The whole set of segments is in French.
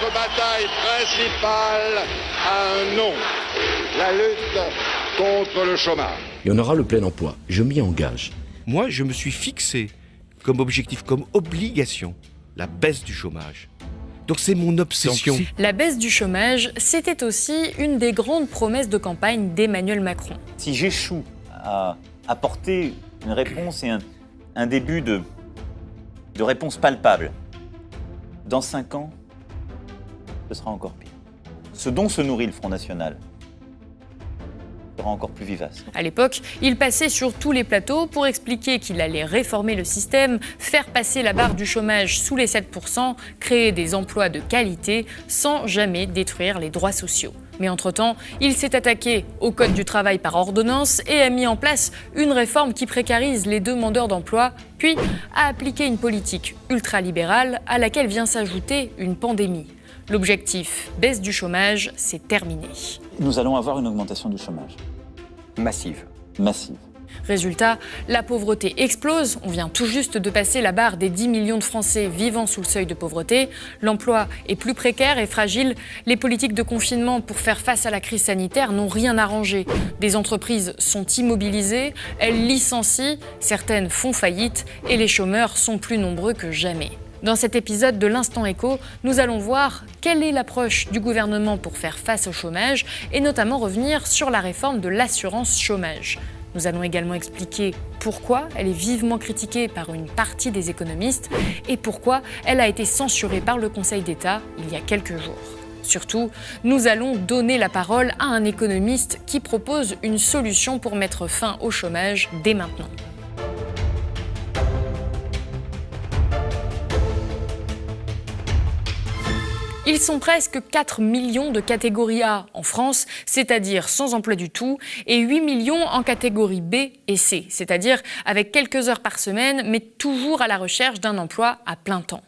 Notre bataille principale a un nom, la lutte contre le chômage. Et on aura le plein emploi, je m'y engage. Moi, je me suis fixé comme objectif, comme obligation, la baisse du chômage. Donc c'est mon obsession. La baisse du chômage, c'était aussi une des grandes promesses de campagne d'Emmanuel Macron. Si j'échoue à apporter une réponse et un début de réponse palpable, dans 5 ans, ce sera encore pire. Ce dont se nourrit le Front National sera encore plus vivace. À l'époque, il passait sur tous les plateaux pour expliquer qu'il allait réformer le système, faire passer la barre du chômage sous les 7%, créer des emplois de qualité sans jamais détruire les droits sociaux. Mais entre-temps, il s'est attaqué au Code du travail par ordonnance et a mis en place une réforme qui précarise les demandeurs d'emploi, puis a appliqué une politique ultralibérale à laquelle vient s'ajouter une pandémie. L'objectif baisse du chômage, c'est terminé. Nous allons avoir une augmentation du chômage. Massive. Massive. Résultat, la pauvreté explose. On vient tout juste de passer la barre des 10 millions de Français vivant sous le seuil de pauvreté. L'emploi est plus précaire et fragile. Les politiques de confinement pour faire face à la crise sanitaire n'ont rien arrangé. Des entreprises sont immobilisées, elles licencient, certaines font faillite et les chômeurs sont plus nombreux que jamais. Dans cet épisode de l'Instant Éco, nous allons voir quelle est l'approche du gouvernement pour faire face au chômage et notamment revenir sur la réforme de l'assurance chômage. Nous allons également expliquer pourquoi elle est vivement critiquée par une partie des économistes et pourquoi elle a été censurée par le Conseil d'État il y a quelques jours. Surtout, nous allons donner la parole à un économiste qui propose une solution pour mettre fin au chômage dès maintenant. Ils sont presque 4 millions de catégorie A en France, c'est-à-dire sans emploi du tout, et 8 millions en catégorie B et C, c'est-à-dire avec quelques heures par semaine, mais toujours à la recherche d'un emploi à plein temps.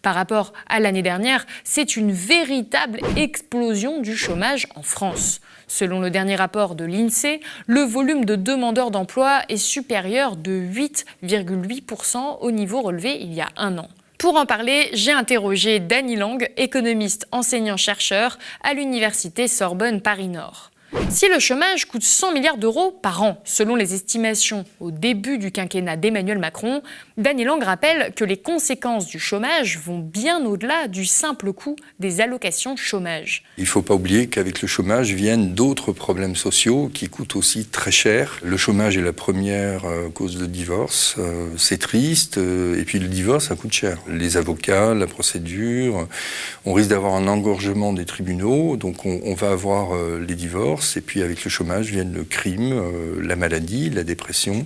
Par rapport à l'année dernière, c'est une véritable explosion du chômage en France. Selon le dernier rapport de l'INSEE, le volume de demandeurs d'emploi est supérieur de 8,8% au niveau relevé il y a un an. Pour en parler, j'ai interrogé Dany Lang, économiste enseignant-chercheur à l'université Sorbonne Paris-Nord. Si le chômage coûte 100 milliards d'euros par an, selon les estimations au début du quinquennat d'Emmanuel Macron, Dany Lang rappelle que les conséquences du chômage vont bien au-delà du simple coût des allocations chômage. Il ne faut pas oublier qu'avec le chômage viennent d'autres problèmes sociaux qui coûtent aussi très cher. Le chômage est la première cause de divorce, c'est triste, et puis le divorce, ça coûte cher. Les avocats, la procédure, on risque d'avoir un engorgement des tribunaux, donc on va avoir les divorces. Et puis avec le chômage viennent le crime, la maladie, la dépression.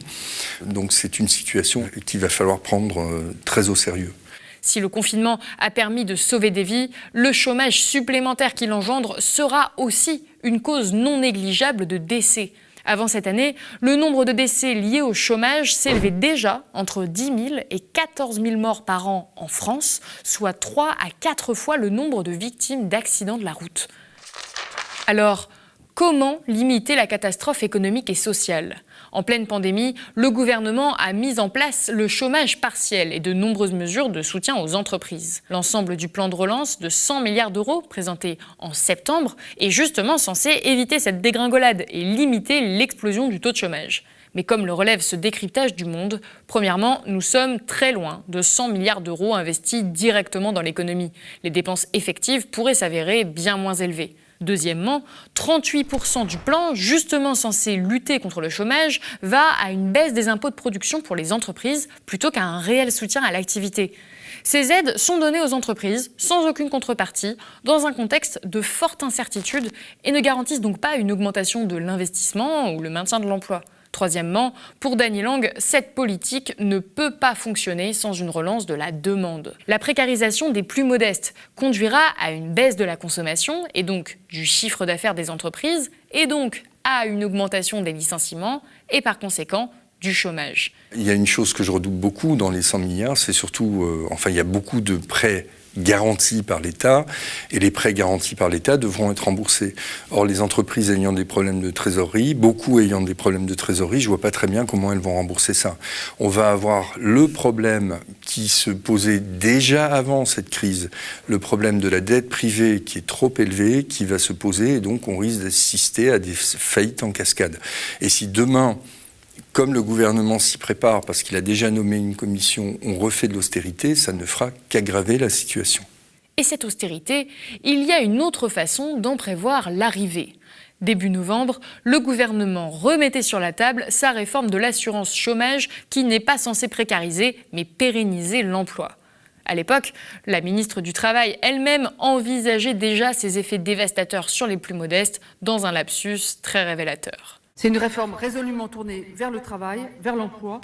Donc c'est une situation qu'il va falloir prendre très au sérieux. Si le confinement a permis de sauver des vies, le chômage supplémentaire qu'il engendre sera aussi une cause non négligeable de décès. Avant cette année, le nombre de décès liés au chômage s'élevait déjà entre 10 000 et 14 000 morts par an en France, soit 3 à 4 fois le nombre de victimes d'accidents de la route. Alors, comment limiter la catastrophe économique et sociale ? En pleine pandémie, le gouvernement a mis en place le chômage partiel et de nombreuses mesures de soutien aux entreprises. L'ensemble du plan de relance de 100 milliards d'euros présenté en septembre est justement censé éviter cette dégringolade et limiter l'explosion du taux de chômage. Mais comme le relève ce décryptage du Monde, premièrement, nous sommes très loin de 100 milliards d'euros investis directement dans l'économie. Les dépenses effectives pourraient s'avérer bien moins élevées. Deuxièmement, 38% du plan, justement censé lutter contre le chômage, va à une baisse des impôts de production pour les entreprises plutôt qu'à un réel soutien à l'activité. Ces aides sont données aux entreprises sans aucune contrepartie, dans un contexte de forte incertitude et ne garantissent donc pas une augmentation de l'investissement ou le maintien de l'emploi. Troisièmement, pour Dany Lang, cette politique ne peut pas fonctionner sans une relance de la demande. La précarisation des plus modestes conduira à une baisse de la consommation et donc du chiffre d'affaires des entreprises et donc à une augmentation des licenciements et par conséquent du chômage. Il y a une chose que je redoute beaucoup dans les 100 milliards, c'est surtout, il y a beaucoup de prêts garantis par l'État, et les prêts garantis par l'État devront être remboursés. Or, les entreprises ayant des problèmes de trésorerie, beaucoup ayant des problèmes de trésorerie, je ne vois pas très bien comment elles vont rembourser ça. On va avoir le problème qui se posait déjà avant cette crise, le problème de la dette privée qui est trop élevée, qui va se poser, et donc on risque d'assister à des faillites en cascade. Et si demain, comme le gouvernement s'y prépare, parce qu'il a déjà nommé une commission, on refait de l'austérité, ça ne fera qu'aggraver la situation. Et cette austérité, il y a une autre façon d'en prévoir l'arrivée. Début novembre, le gouvernement remettait sur la table sa réforme de l'assurance chômage qui n'est pas censée précariser, mais pérenniser l'emploi. À l'époque, la ministre du Travail elle-même envisageait déjà ces effets dévastateurs sur les plus modestes dans un lapsus très révélateur. C'est une réforme résolument tournée vers le travail, vers l'emploi,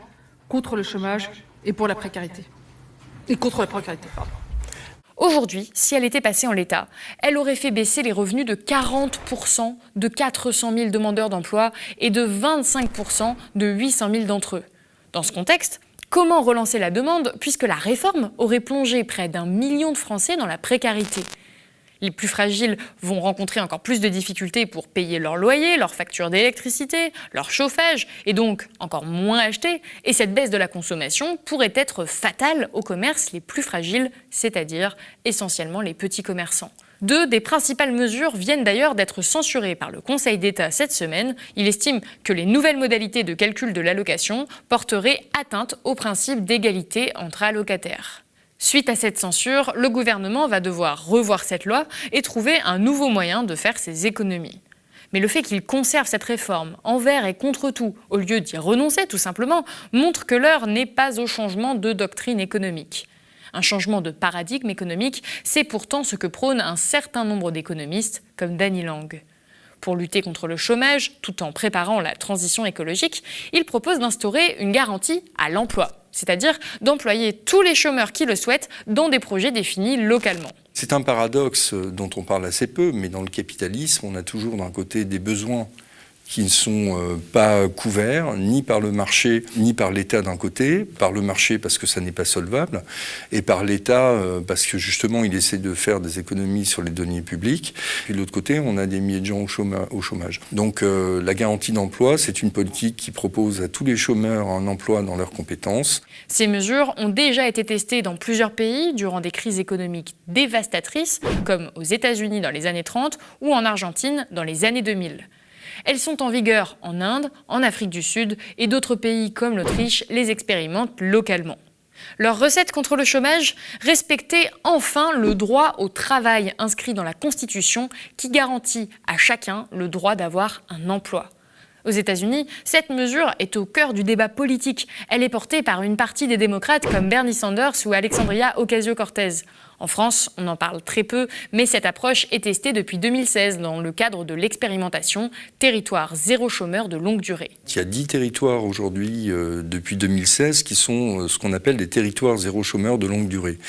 contre le chômage et pour la précarité. Et contre la précarité, pardon. Aujourd'hui, si elle était passée en l'état, elle aurait fait baisser les revenus de 40% de 400 000 demandeurs d'emploi et de 25% de 800 000 d'entre eux. Dans ce contexte, comment relancer la demande puisque la réforme aurait plongé près d'1 million de Français dans la précarité ? Les plus fragiles vont rencontrer encore plus de difficultés pour payer leur loyer, leurs factures d'électricité, leur chauffage, et donc encore moins acheter. Et cette baisse de la consommation pourrait être fatale aux commerces les plus fragiles, c'est-à-dire essentiellement les petits commerçants. Deux des principales mesures viennent d'ailleurs d'être censurées par le Conseil d'État cette semaine. Il estime que les nouvelles modalités de calcul de l'allocation porteraient atteinte au principe d'égalité entre allocataires. Suite à cette censure, le gouvernement va devoir revoir cette loi et trouver un nouveau moyen de faire ses économies. Mais le fait qu'il conserve cette réforme envers et contre tout, au lieu d'y renoncer tout simplement, montre que l'heure n'est pas au changement de doctrine économique. Un changement de paradigme économique, c'est pourtant ce que prône un certain nombre d'économistes, comme Danny Lang. Pour lutter contre le chômage, tout en préparant la transition écologique, il propose d'instaurer une garantie à l'emploi, c'est-à-dire d'employer tous les chômeurs qui le souhaitent dans des projets définis localement. C'est un paradoxe dont on parle assez peu, mais dans le capitalisme, on a toujours d'un côté des besoins qui ne sont pas couverts ni par le marché, ni par l'État d'un côté, par le marché parce que ça n'est pas solvable, et par l'État parce que justement il essaie de faire des économies sur les deniers publics. Puis de l'autre côté, on a des milliers de gens au chômage. Donc la garantie d'emploi, c'est une politique qui propose à tous les chômeurs un emploi dans leurs compétences. Ces mesures ont déjà été testées dans plusieurs pays durant des crises économiques dévastatrices, comme aux États-Unis dans les années 30 ou en Argentine dans les années 2000. Elles sont en vigueur en Inde, en Afrique du Sud et d'autres pays comme l'Autriche les expérimentent localement. Leur recette contre le chômage, respecter enfin le droit au travail inscrit dans la Constitution qui garantit à chacun le droit d'avoir un emploi. Aux États-Unis, cette mesure est au cœur du débat politique. Elle est portée par une partie des démocrates comme Bernie Sanders ou Alexandria Ocasio-Cortez. En France, on en parle très peu, mais cette approche est testée depuis 2016 dans le cadre de l'expérimentation « Territoire zéro chômeur de longue durée ». Il y a 10 territoires aujourd'hui, depuis 2016, qui sont ce qu'on appelle des territoires zéro chômeur de longue durée.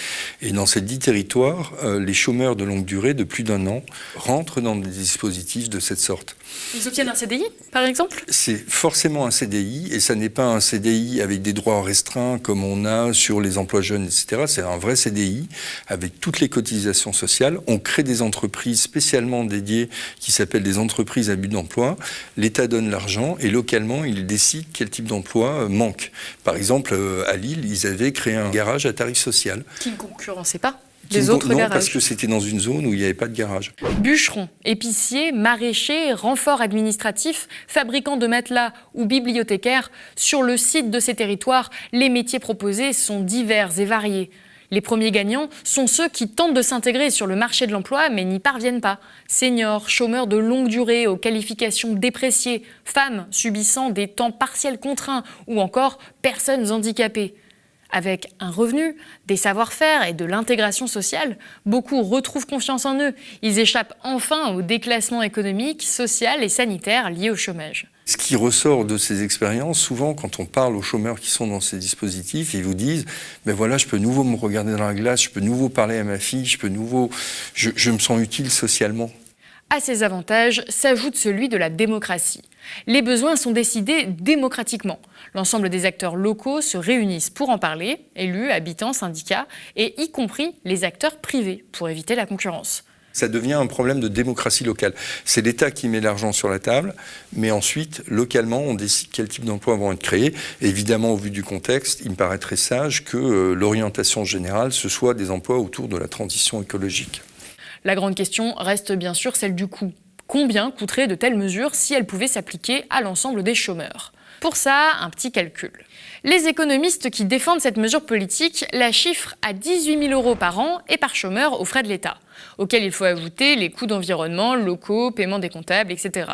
Et dans ces 10 territoires, les chômeurs de longue durée de plus d'1 an rentrent dans des dispositifs de cette sorte. Ils obtiennent un CDI, par exemple ? C'est forcément un CDI, et ça n'est pas un CDI avec des droits restreints comme on a sur les emplois jeunes, etc. C'est un vrai CDI avec toutes les cotisations sociales. On crée des entreprises spécialement dédiées qui s'appellent des entreprises à but d'emploi. L'État donne l'argent et localement, il décide quel type d'emploi manque. Par exemple, à Lille, ils avaient créé un garage à tarif social. Qui ne concurrençait pas les autres non, garages. Parce que c'était dans une zone où il n'y avait pas de garage. Bûcherons, épiciers, maraîchers, renforts administratifs, fabricants de matelas ou bibliothécaires, sur le site de ces territoires, les métiers proposés sont divers et variés. Les premiers gagnants sont ceux qui tentent de s'intégrer sur le marché de l'emploi mais n'y parviennent pas. Seniors, chômeurs de longue durée aux qualifications dépréciées, femmes subissant des temps partiels contraints ou encore personnes handicapées. Avec un revenu, des savoir-faire et de l'intégration sociale, beaucoup retrouvent confiance en eux. Ils échappent enfin au déclassement économique, social et sanitaire lié au chômage. Ce qui ressort de ces expériences, souvent quand on parle aux chômeurs qui sont dans ces dispositifs, ils vous disent « ben voilà, je peux nouveau me regarder dans la glace, je peux nouveau parler à ma fille, je me sens utile socialement ». À ces avantages s'ajoute celui de la démocratie. Les besoins sont décidés démocratiquement. L'ensemble des acteurs locaux se réunissent pour en parler, élus, habitants, syndicats, et y compris les acteurs privés, pour éviter la concurrence. Ça devient un problème de démocratie locale. C'est l'État qui met l'argent sur la table, mais ensuite, localement, on décide quel type d'emplois vont être créés. Et évidemment, au vu du contexte, il me paraît très sage que l'orientation générale, ce soit des emplois autour de la transition écologique. La grande question reste bien sûr celle du coût. Combien coûteraient de telles mesures si elles pouvaient s'appliquer à l'ensemble des chômeurs ? Pour ça, un petit calcul. Les économistes qui défendent cette mesure politique la chiffrent à 18 000 € par an et par chômeur aux frais de l'État, auxquels il faut ajouter les coûts d'environnement, locaux, paiement des comptables, etc.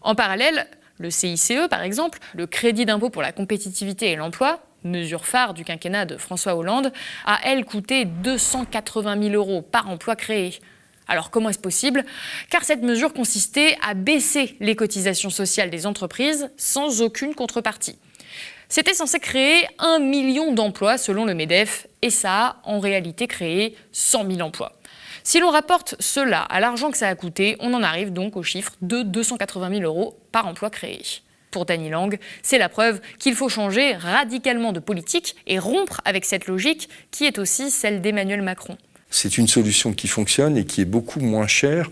En parallèle, le CICE, par exemple, le crédit d'impôt pour la compétitivité et l'emploi, mesure phare du quinquennat de François Hollande, a, elle, coûté 280 000 € par emploi créé. Alors comment est-ce possible ? Car cette mesure consistait à baisser les cotisations sociales des entreprises sans aucune contrepartie. C'était censé créer 1 million d'emplois selon le MEDEF, et ça a en réalité créé 100 000 emplois. Si l'on rapporte cela à l'argent que ça a coûté, on en arrive donc au chiffre de 280 000 € par emploi créé. Pour Dany Lang, c'est la preuve qu'il faut changer radicalement de politique et rompre avec cette logique qui est aussi celle d'Emmanuel Macron. C'est une solution qui fonctionne et qui est beaucoup moins chère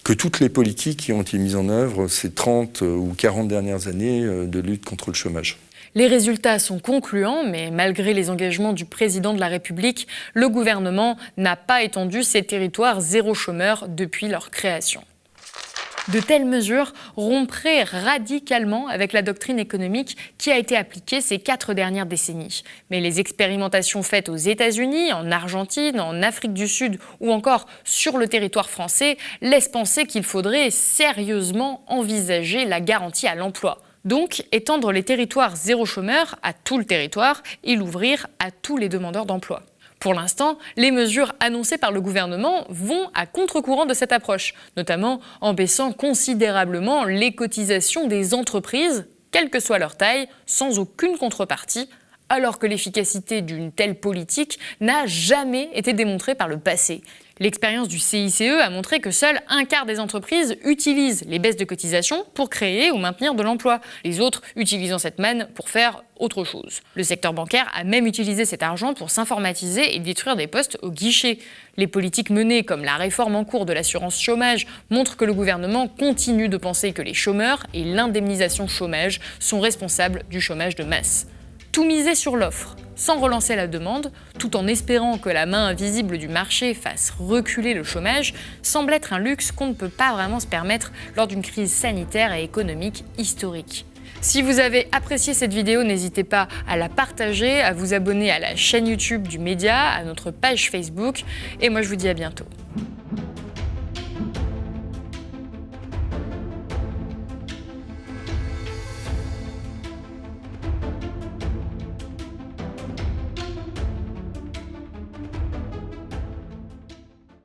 que toutes les politiques qui ont été mises en œuvre ces 30 ou 40 dernières années de lutte contre le chômage. Les résultats sont concluants, mais malgré les engagements du président de la République, le gouvernement n'a pas étendu ces territoires zéro chômeur depuis leur création. De telles mesures rompraient radicalement avec la doctrine économique qui a été appliquée ces 4 dernières décennies. Mais les expérimentations faites aux États-Unis, en Argentine, en Afrique du Sud ou encore sur le territoire français laissent penser qu'il faudrait sérieusement envisager la garantie à l'emploi. Donc, étendre les territoires zéro chômeur à tout le territoire et l'ouvrir à tous les demandeurs d'emploi. Pour l'instant, les mesures annoncées par le gouvernement vont à contre-courant de cette approche, notamment en baissant considérablement les cotisations des entreprises, quelle que soit leur taille, sans aucune contrepartie, alors que l'efficacité d'une telle politique n'a jamais été démontrée par le passé. L'expérience du CICE a montré que seul un quart des entreprises utilisent les baisses de cotisations pour créer ou maintenir de l'emploi, les autres utilisant cette manne pour faire autre chose. Le secteur bancaire a même utilisé cet argent pour s'informatiser et détruire des postes au guichet. Les politiques menées, comme la réforme en cours de l'assurance chômage, montrent que le gouvernement continue de penser que les chômeurs et l'indemnisation chômage sont responsables du chômage de masse. Tout miser sur l'offre, sans relancer la demande, tout en espérant que la main invisible du marché fasse reculer le chômage, semble être un luxe qu'on ne peut pas vraiment se permettre lors d'une crise sanitaire et économique historique. Si vous avez apprécié cette vidéo, n'hésitez pas à la partager, à vous abonner à la chaîne YouTube du Média, à notre page Facebook, et moi je vous dis à bientôt.